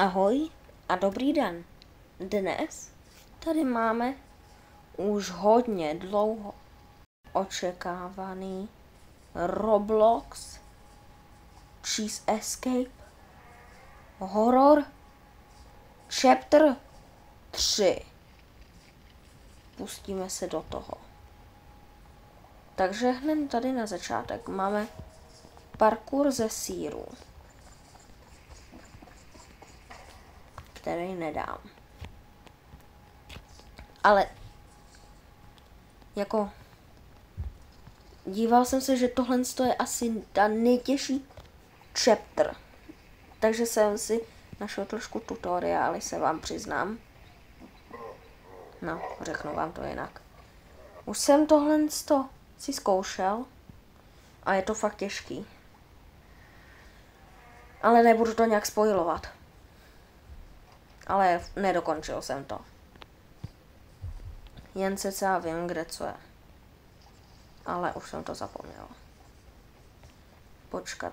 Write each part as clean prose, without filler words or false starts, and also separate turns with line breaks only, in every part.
Ahoj a dobrý den. Dnes tady máme už hodně dlouho očekávaný Roblox Cheese Escape Horror Chapter 3. Pustíme se do toho. Takže hned tady na začátek máme parkour ze sýru, který nedám. Ale jako díval jsem se, že tohle je asi ta nejtěžší chapter. Takže jsem si našel trošku tutoriály, se vám přiznám. No, řeknu vám to jinak. Už jsem tohle si zkoušel a je to fakt těžký. Ale nebudu to nějak spoilovat. Ale nedokončil jsem to. Jen cca vím, kde co je. Ale už jsem to zapomněl. Počkat.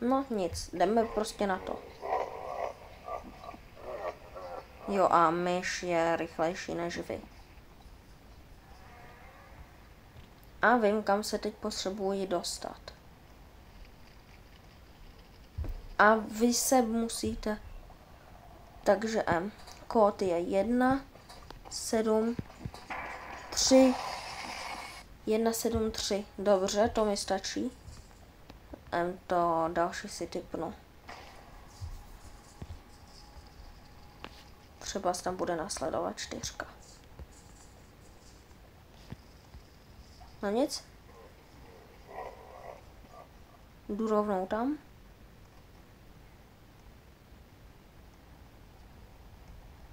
No nic, jdeme prostě na to. Jo, a myš je rychlejší než vy. A vím, kam se teď potřebuji dostat. A vy se musíte... Takže kód je 173 173. Dobře, to mi stačí. To další si tipnu. Třeba tam bude následovat 4. No nic. Jdu rovnou tam.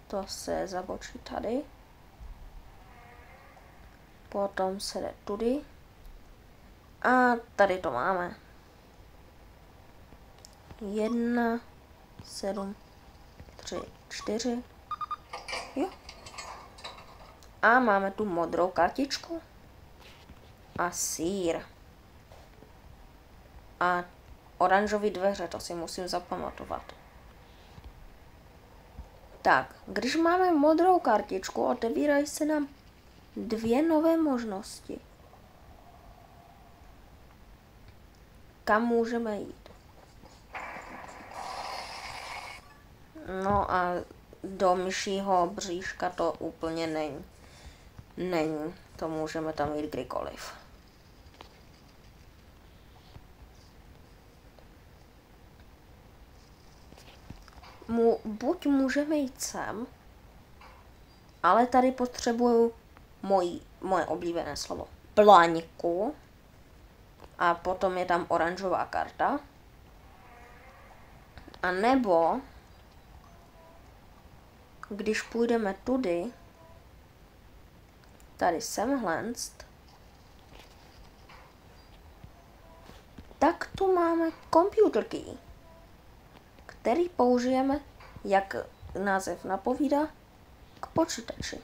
To se zabočí tady. Potom se jde tudy. A tady to máme. 1, 7, 3, 4. Jo. A máme tu modrou kartičku. A sýr. A oranžové dveře, to si musím zapamatovat. Tak, když máme modrou kartičku, otevírají se nám 2 nové možnosti. Kam můžeme jít? No a do myšího bříška to úplně není. To můžeme tam jít kdykoliv. Buď můžeme jít sem, ale tady potřebuju moje oblíbené slovo. Plaňku. A potom je tam oranžová karta. A nebo, když půjdeme tudy, tady semhle, tak tu máme computer key, který použijeme, jak název napovídá, k počítači.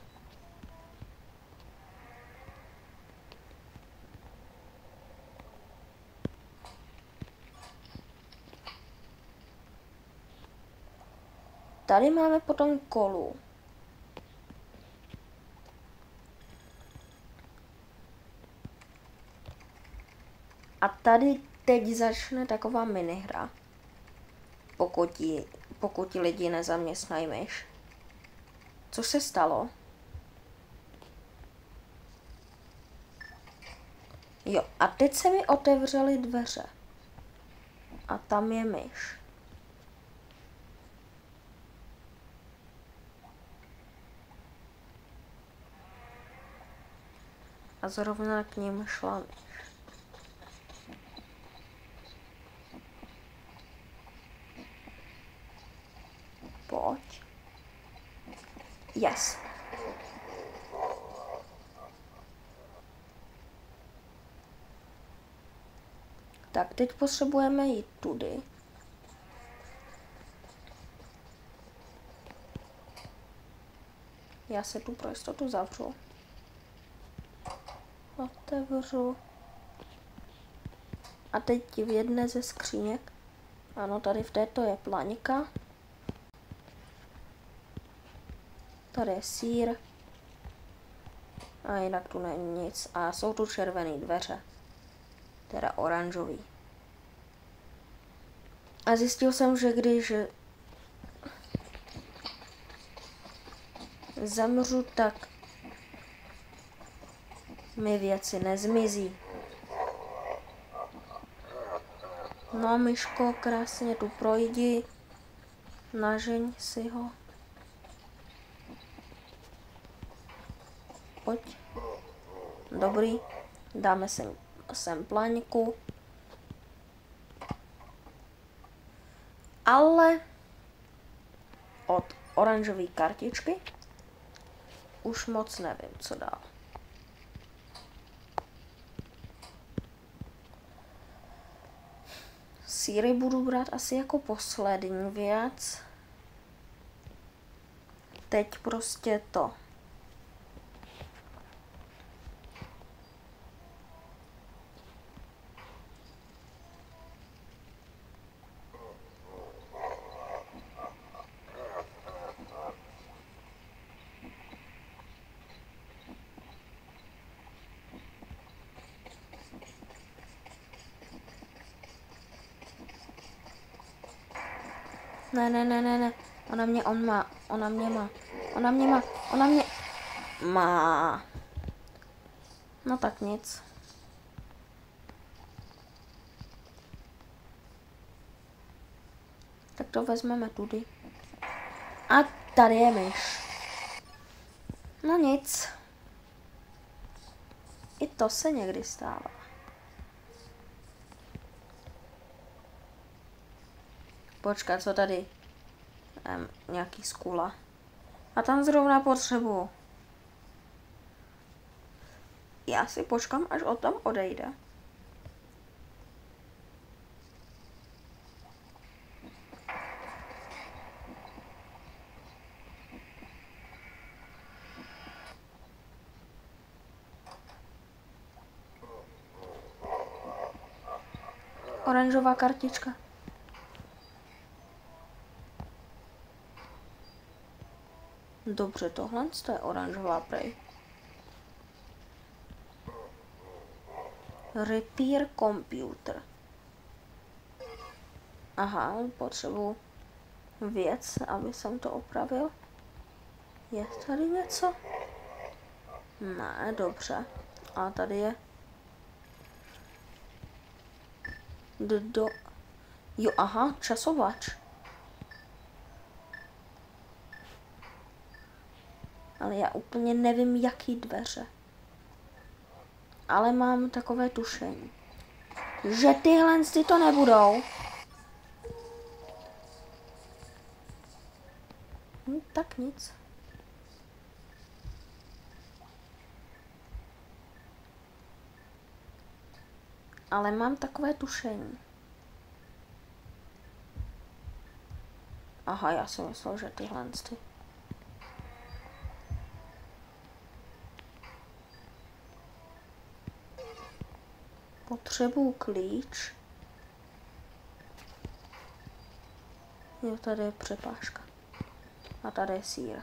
Tady máme potom kolu. A tady teď začne taková minihra. Pokud lidi nezaměstnají myš. Co se stalo? Jo, a teď se mi otevřely dveře. A tam je myš. A zrovna k ním šla myš. Pojď. Yes. Tak, teď potřebujeme jít tudy. Já se tu pro jistotu zavřu. Otevřu. A teď v jedné ze skříněk, ano, tady v této je plaňka. Tady je sýr. A jinak tu není nic. A jsou tu červené dveře. Teda oranžový. A zjistil jsem, že když zemřu, tak mi věci nezmizí. No, myško, krásně tu projdi. Nažeň si ho. Pojď. Dobrý. Dáme sem plaňku. Ale od oranžové kartičky už moc nevím, co dál. Sýry budu brát asi jako poslední věc. Teď prostě to. Ne. Ona mě má. No tak nic. Tak to vezmeme tudy. A tady je myš. No nic. I to se někdy stává. Počkat, co tady? Nějaký skula. A tam zrovna potřebuju. Já si počkám, až od tam odejde. Oranžová kartička. Dobře, tohle je oranžová prej. Repair computer. Aha, potřebuji věc, aby jsem to opravil. Je tady něco? Ne, dobře. A tady je jo, aha, časovač. Ale já úplně nevím, jaký dveře. Ale mám takové tušení, že tyhle to nebudou. Tak nic. Ale mám takové tušení. Aha, já jsem myslel, že tyhle ty. Potřebuju klíč. Jo, tady je přepážka. A tady je sýr.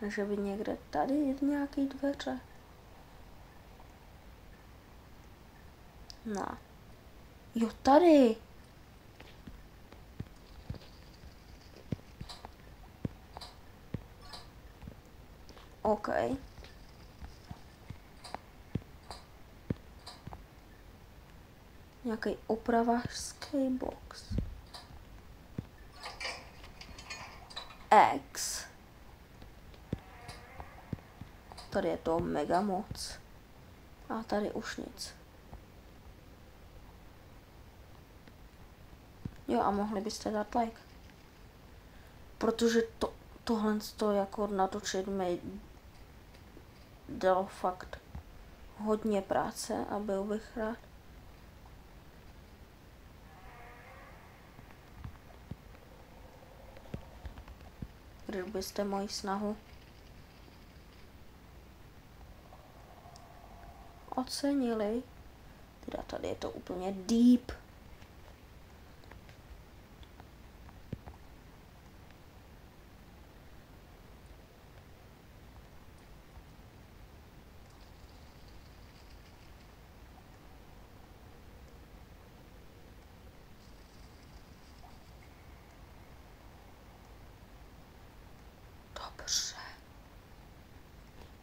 Že by někde tady je nějaký dveře. No. Jo, tady. OK. Nějaký opravářský box. X. Tady je to mega moc. A tady už nic. Jo, a mohli byste dát like. Protože tohle jako natočit mi dalo fakt hodně práce a byl bych rád, kdybyste moji snahu ocenili. Teda tady je to úplně deep. Dobře.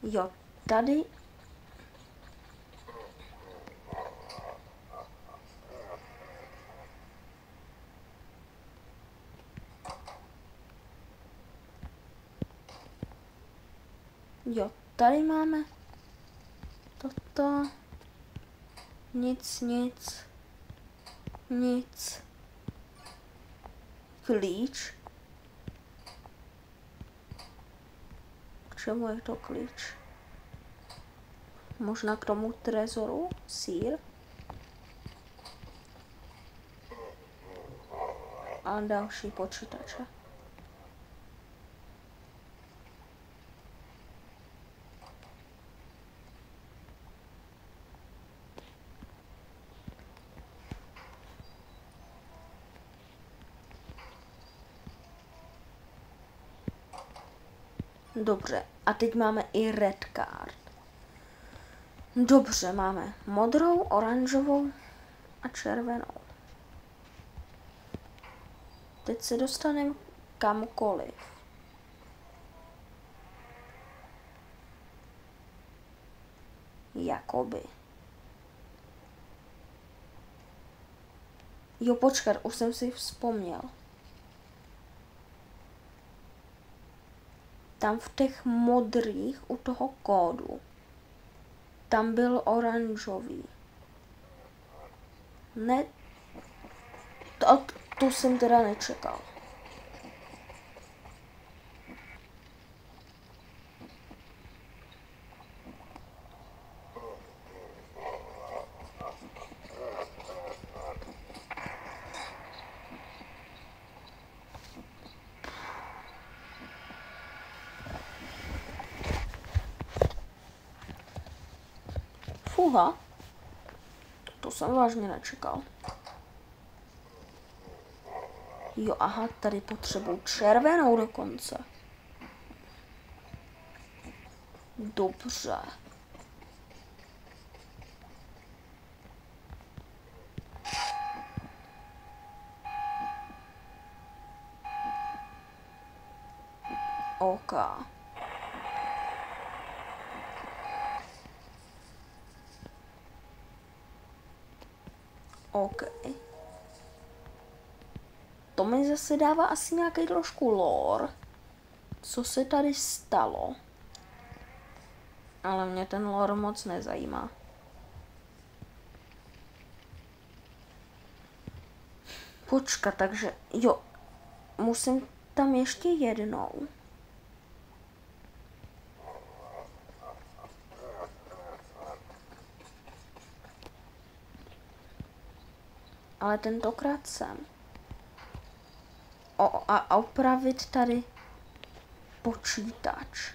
Jo, tady jo, tady máme toto. Nic. Klíč. K čemu je to klíč? Možná k tomu trezoru? Sýr? A další počítače. Dobře, a teď máme i red card. Dobře, máme modrou, oranžovou a červenou. Teď se dostaneme kamkoliv. Jakoby. Jo, počkat, už jsem si vzpomněl. Tam v těch modrých u toho kódu, tam byl oranžový. Ne, to jsem teda nečekal. Fuha, to jsem vážně nečekal. Jo, aha, tady potřebuji červenou dokonce. Dobře. OK. OK. To mi zase dává asi nějaký trošku lore, co se tady stalo. Ale mě ten lore moc nezajímá. Počkat, takže jo, musím tam ještě jednou. Ale tentokrát jsem. A opravit tady počítač.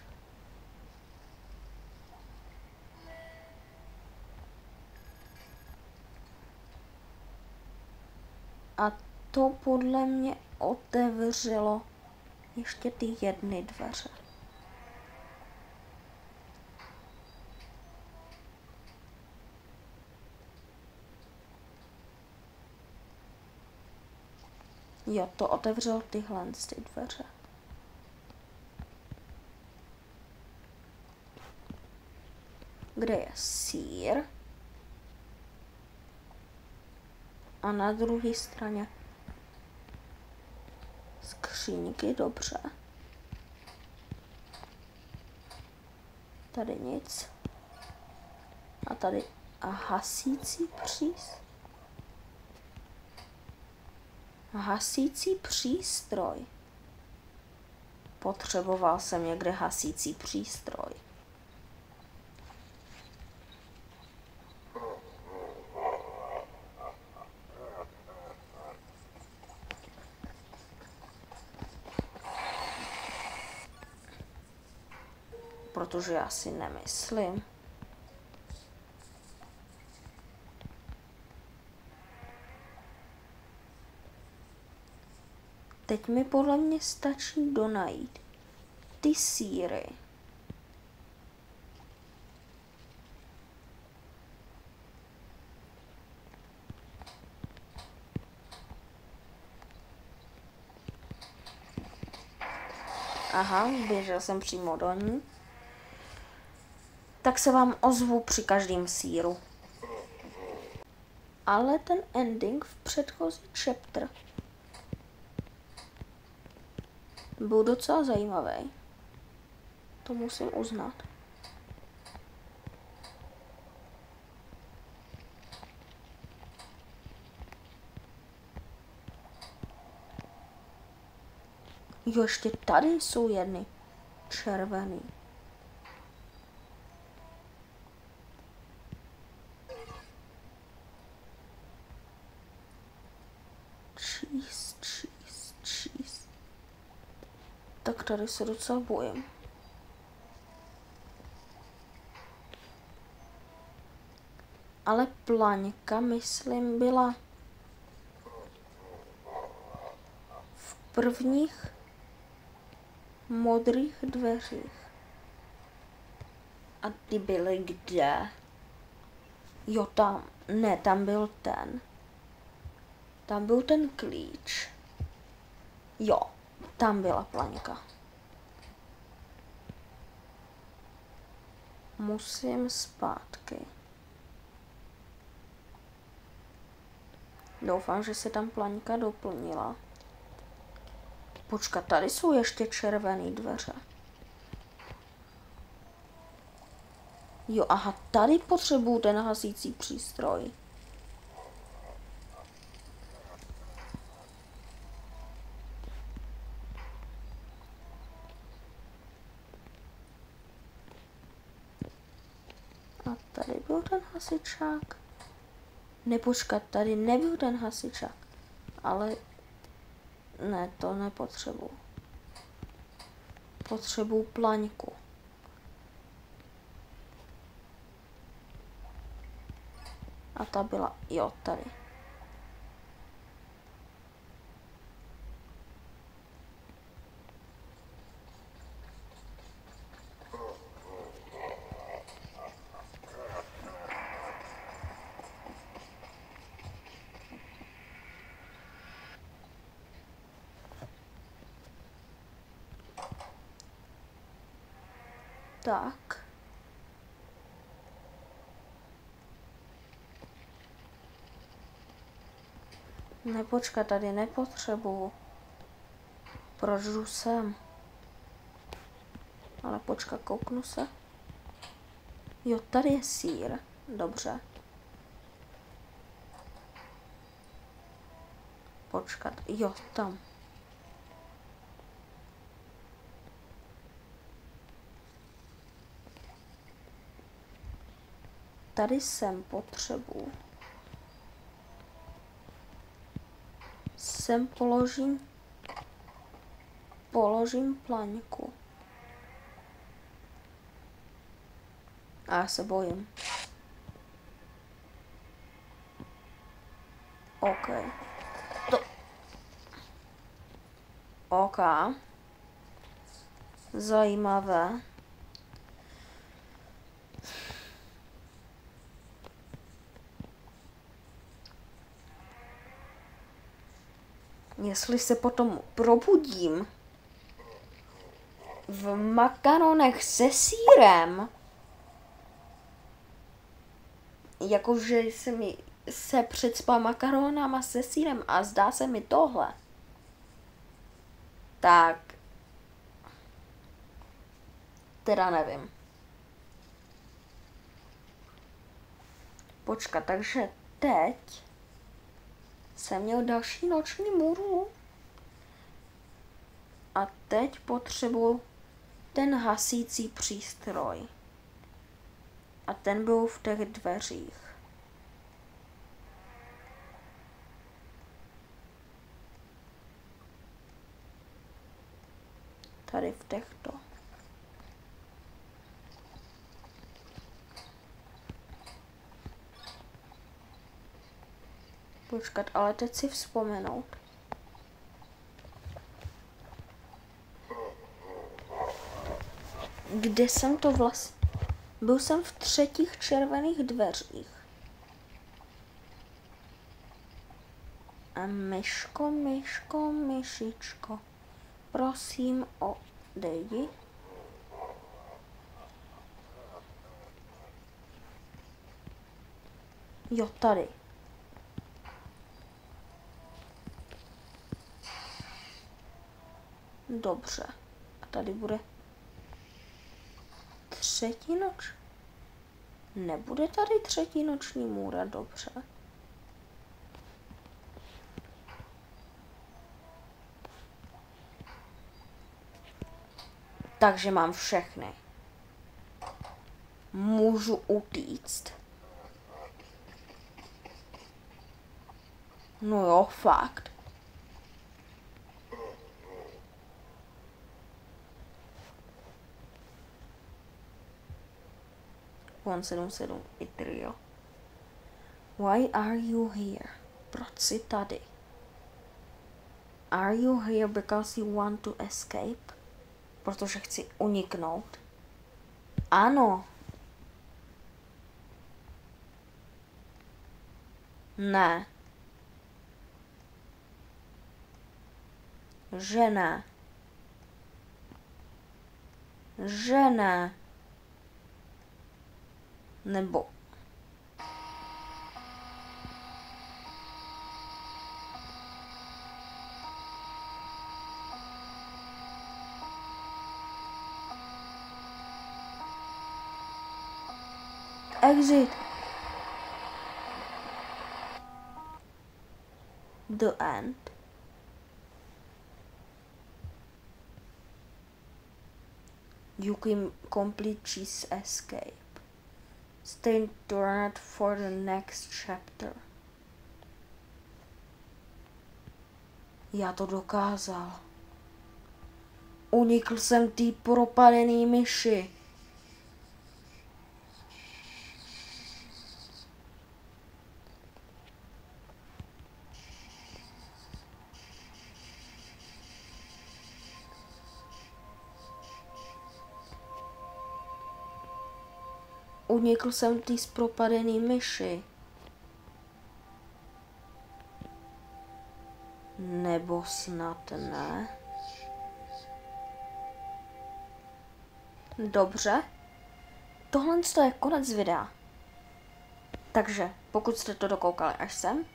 A to podle mě otevřelo ještě ty jedny dveře. Jo, to otevřelo tyhle ty dveře. Kde je sýr? A na druhé straně skříňky, dobře. Tady nic. A tady hasící hasící přístroj. Potřeboval jsem někde hasící přístroj. Protože já si nemyslím. Teď mi podle mě stačí donajít ty sýry. Aha, běžel jsem přímo do ní. Tak se vám ozvu při každém sýru. Ale ten ending v předchozí chapter byl docela zajímavý. To musím uznat. Jo, ještě tady jsou jedny červený. Cheese. Tak tady se docela bojím. Ale Plaňka, myslím, byla v prvních modrých dveřích. A ty byly kde? Jo, tam. Ne, tam byl ten. Tam byl ten klíč. Jo, tam byla Plaňka. Musím zpátky. Doufám, že se tam Plaňka doplnila. Počkat, tady jsou ještě červené dveře. Jo, aha, tady potřebuju ten hasící přístroj. A tady byl ten hasičák. Nepočkat, tady nebyl ten hasičák. Ale ne, to nepotřebuju. Potřebuju Plaňku. A ta byla, jo, tady. Tak. Nepočkat, tady nepotřebuju. Proč jdu sem? Ale počkat, kouknu se. Jo, tady je sýr. Dobře. Počkat, jo, tam. Tady sem potřebuju. Sem položím Plaňku. A já se bojím. OK. OK. Zajímavé. Jestli se potom probudím v makaronech se sýrem, jakože jsem se předspal makaronama se sýrem a zdá se mi tohle, tak teda nevím. Počkat, takže teď jsem měl další noční můru. A teď potřebuji ten hasící přístroj. A ten byl v těch dveřích. Tady v těchto. Počkat, ale teď si vzpomenout. Kde jsem to vlastně? Byl jsem v 3. červených dveřích. A myško, myško, myšičko. Prosím, odejdi. Jo, tady. Dobře. A tady bude 3. noc. Nebude tady 3. noční můra, dobře. Takže mám všechny. Můžu utíct. No jo, fakt. One 77 i trio. Why are you here? Proč jsi tady? Are you here because you want to escape? Protože chci uniknout. Ano. Ne. Že ne. Že ne. Nebo. Exit. The end. You can complete this escape. Stay tuned for the next chapter. Já to dokázal. Unikl jsem tý propadený myši. Unikl jsem tý propadený myši. Nebo snad ne? Dobře. Tohle je konec videa. Takže pokud jste to dokoukali až sem,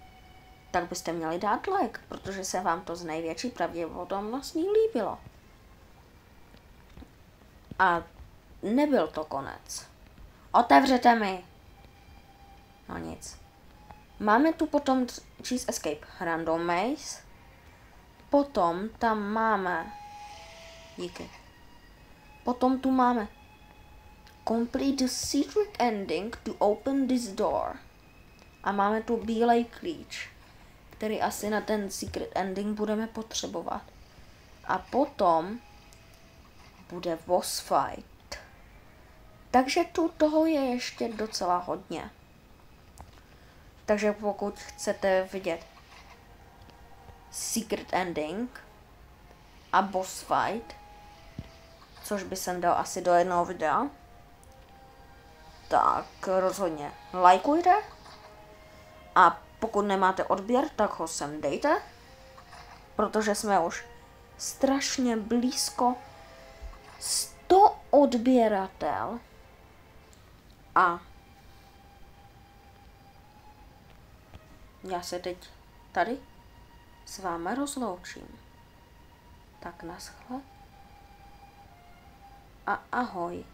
tak byste měli dát like, protože se vám to z největší pravděpodobností líbilo. A nebyl to konec. Otevřete mi. No nic. Máme tu potom Cheese Escape Random Maze. Potom tam máme... Díky. Potom tu máme Complete the secret ending to open this door. A máme tu bílej klíč, který asi na ten secret ending budeme potřebovat. A potom bude boss fight. Takže tu toho je ještě docela hodně. Takže pokud chcete vidět secret ending a boss fight, což by jsem dal asi do jednoho videa, tak rozhodně lajkujte. A pokud nemáte odběr, tak ho sem dejte, protože jsme už strašně blízko 100 odběratel. A já se teď tady s vámi rozloučím. Tak naschle a ahoj.